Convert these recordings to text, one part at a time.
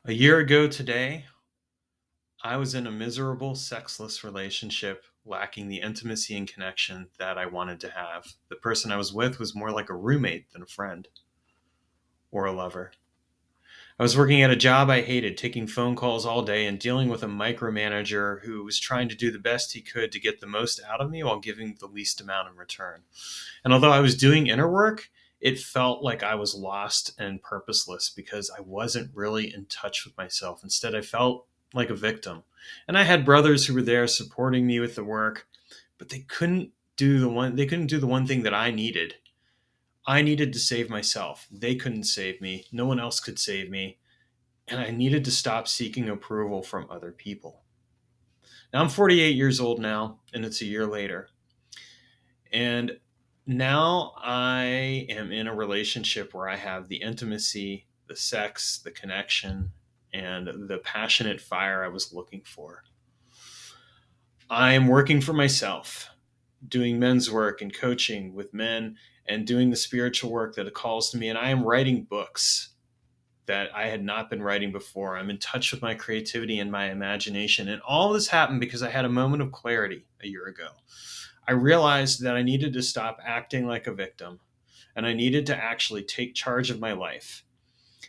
A year ago today, I was in a miserable, sexless relationship, lacking the intimacy and connection that I wanted to have. The person I was with was more like a roommate than a friend or a lover. I was working at a job I hated, taking phone calls all day and dealing with a micromanager who was trying to do the best he could to get the most out of me while giving the least amount in return. And although I was doing inner work, it felt like I was lost and purposeless because I wasn't really in touch with myself. Instead, I felt like a victim. And I had brothers who were there supporting me with the work, but they couldn't do the one thing that I needed. I needed to save myself. They couldn't save me. No one else could save me. And I needed to stop seeking approval from other people. Now I'm 48 years old now, and it's a year later. And now I am in a relationship where I have the intimacy, the sex, the connection, and the passionate fire I was looking for. I am working for myself, doing men's work and coaching with men and doing the spiritual work that it calls to me. And I am writing books that I had not been writing before. I'm in touch with my creativity and my imagination. And all this happened because I had a moment of clarity a year ago. I realized that I needed to stop acting like a victim and I needed to actually take charge of my life.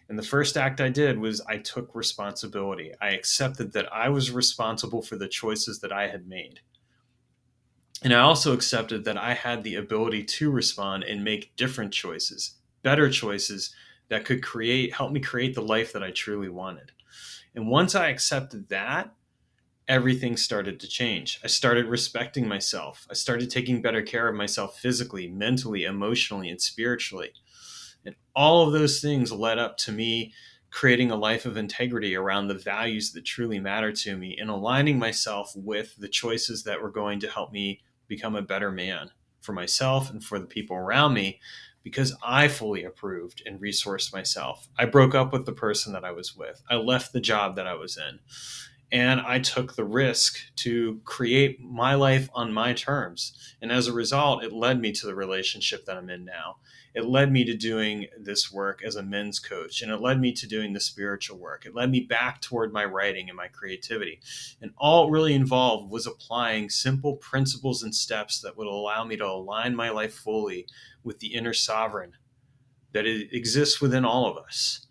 And the first act I did was I took responsibility. I accepted that I was responsible for the choices that I had made. And I also accepted that I had the ability to respond and make different choices, better choices that could help me create the life that I truly wanted. And once I accepted that, everything started to change. I started respecting myself. I started taking better care of myself physically, mentally, emotionally, and spiritually. And all of those things led up to me creating a life of integrity around the values that truly matter to me and aligning myself with the choices that were going to help me become a better man for myself and for the people around me because I fully approved and resourced myself. I broke up with the person that I was with. I left the job that I was in. And I took the risk to create my life on my terms. And as a result, it led me to the relationship that I'm in now. It led me to doing this work as a men's coach, and it led me to doing the spiritual work. It led me back toward my writing and my creativity. And all it really involved was applying simple principles and steps that would allow me to align my life fully with the inner sovereign that exists within all of us.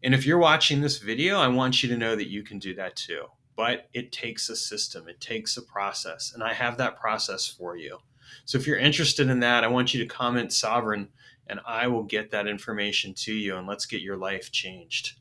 And if you're watching this video, I want you to know that you can do that too. But it takes a system, it takes a process, and I have that process for you. So if you're interested in that, I want you to comment sovereign and I will get that information to you and let's get your life changed.